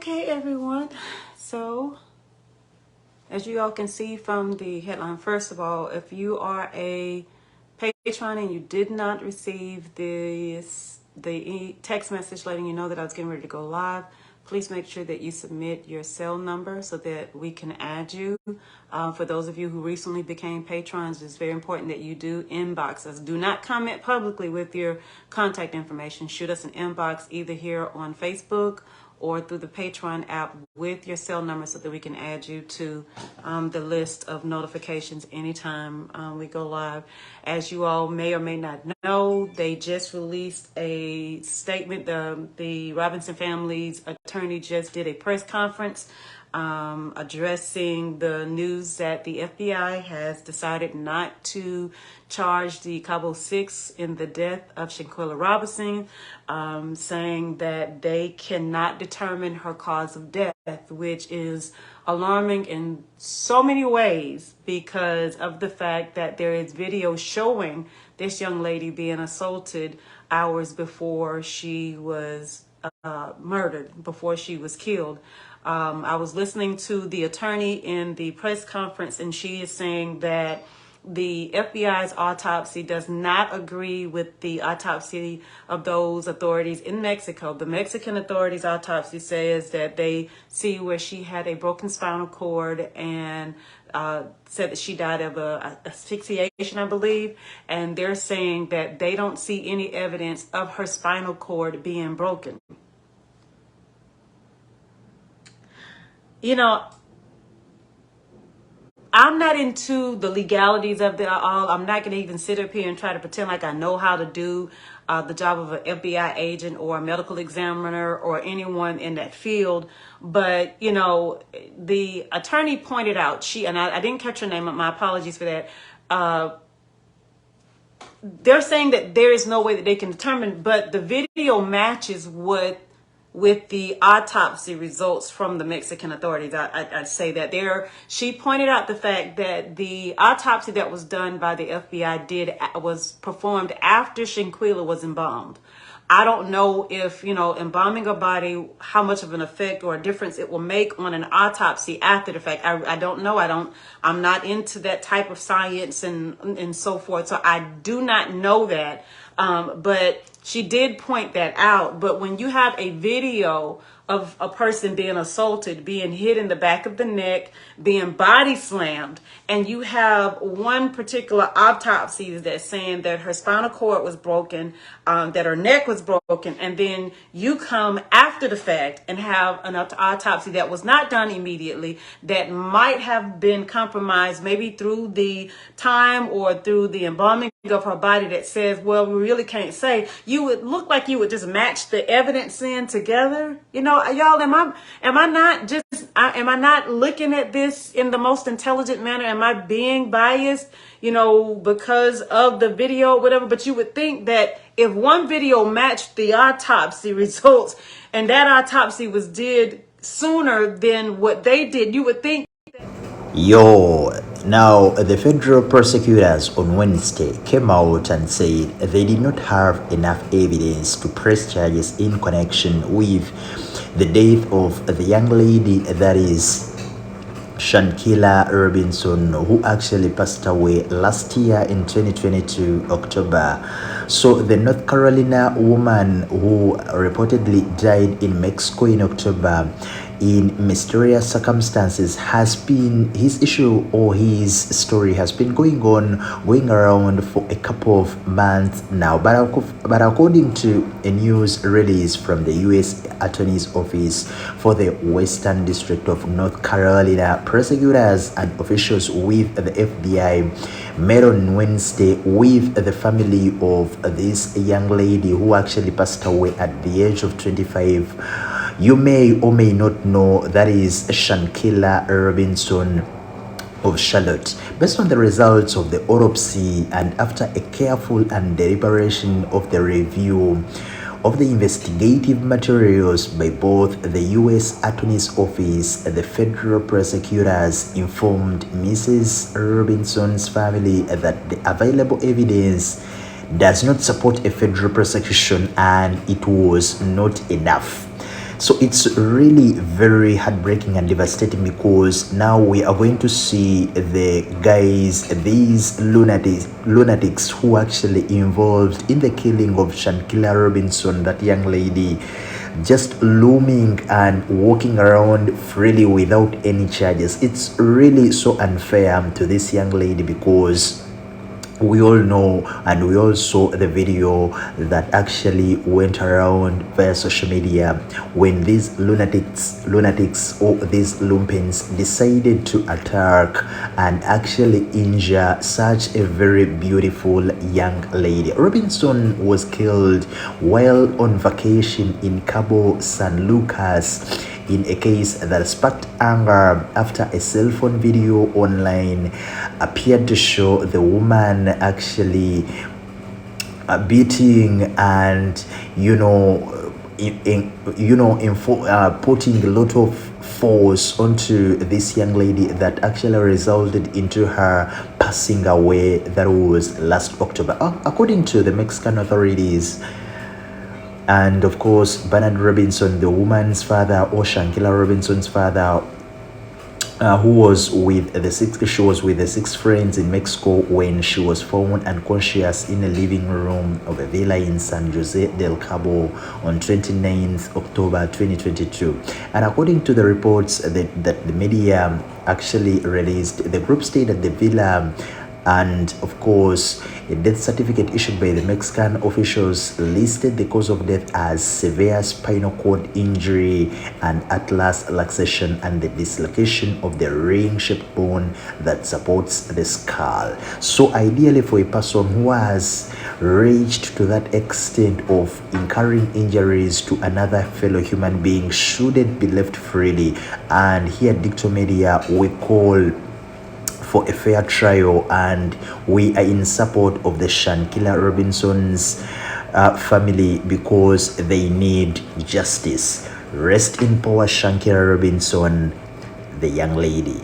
Okay, everyone. So, as you all can see from the headline, first of all, if you are a patron and you did not receive the text message letting you know that I was getting ready to go live, please make sure that you submit your cell number so that we can add you. For those of you who recently became patrons, it's very important that you do inbox us. Do not comment publicly with your contact information. Shoot us an inbox either here on Facebook or through the Patreon app with your cell number so that we can add you to the list of notifications anytime we go live. As you all may or may not know, they just released a statement. The Robinson family's attorney just did a press conference addressing the news that the FBI has decided not to charge the Cabo Six in the death of Shanquella Robinson, saying that they cannot determine her cause of death, which is alarming in so many ways because of the fact that there is video showing this young lady being assaulted hours before she was murdered, before she was killed. I was listening to the attorney in the press conference, and she is saying that the FBI's autopsy does not agree with the autopsy of those authorities in Mexico. The Mexican authorities' autopsy says that they see where she had a broken spinal cord and said that she died of asphyxiation, I believe. And they're saying that they don't see any evidence of her spinal cord being broken. You know, I'm not into the legalities of it all. I'm not going to even sit up here and try to pretend like I know how to do the job of an FBI agent or a medical examiner or anyone in that field. But, you know, the attorney pointed out, and I didn't catch her name, my apologies for that. They're saying that there is no way that they can determine, but the video matches with the autopsy results from the Mexican authorities. I'd say that she pointed out the fact that the autopsy that was done by the FBI was performed after Shanquella was embalmed. I don't know if, embalming a body, how much of an effect or a difference it will make on an autopsy after the fact. I don't know. I'm not into that type of science and so forth. So I do not know that. But she did point that out. But when you have a video of a person being assaulted, being hit in the back of the neck, being body slammed, and you have one particular autopsy that's saying that her spinal cord was broken, that her neck was broken, and then you come after the fact and have an autopsy that was not done immediately, that might have been compromised maybe through the time or through the embalming of her body, that says, well, we really can't say. You would look like you would just match the evidence in together. Y'all, am I not looking at this in the most intelligent manner? Am I being biased, because of the video, whatever? But you would think that if one video matched the autopsy results and that autopsy was did sooner than what they did, you would think. Now the federal prosecutors on Wednesday came out and said they did not have enough evidence to press charges in connection with the death of the young lady, that is Shanquella Robinson, who actually passed away last year in 2022 October. So the North Carolina woman who reportedly died in Mexico in October in mysterious circumstances has been his issue, or his story has been going around for a couple of months now. But according to a news release from the U.S. Attorney's Office for the Western District of North Carolina, prosecutors and officials with the FBI met on Wednesday with the family of this young lady who actually passed away at the age of 25. You may or may not know that is Shanquella Robinson of Charlotte. Based on the results of the autopsy and after a careful and deliberation of the review of the investigative materials by both the U.S. Attorney's Office, the federal prosecutors informed Mrs. Robinson's family that the available evidence does not support a federal prosecution and it was not enough. So it's really very heartbreaking and devastating, because now we are going to see the guys, these lunatics who actually involved in the killing of Shanquella Robinson, that young lady, just looming and walking around freely without any charges. It's really so unfair to this young lady, because we all know and we all saw the video that actually went around via social media when these lunatics or these lumpen decided to attack and actually injure such a very beautiful young lady. Robinson was killed while on vacation in Cabo San Lucas, in a case that sparked anger after a cell phone video online appeared to show the woman actually beating and putting a lot of force onto this young lady that actually resulted into her passing away. That was last October, according to the Mexican authorities. And of course, Bernard Robinson, the woman's father, or Shanquella Robinson's father, who was with the six friends in Mexico when she was found unconscious in a living room of a villa in San Jose del Cabo on 29th October 2022. And according to the reports that the media actually released, the group stayed at the villa, and of course a death certificate issued by the Mexican officials listed the cause of death as severe spinal cord injury and atlas luxation and the dislocation of the ring-shaped bone that supports the skull. So ideally, for a person who has reached to that extent of incurring injuries to another fellow human being, shouldn't be left freely. And here at Dicto Media, we call for a fair trial, and we are in support of the Shanquella Robinson's family, because they need justice. Rest in power, Shanquella Robinson, the young lady.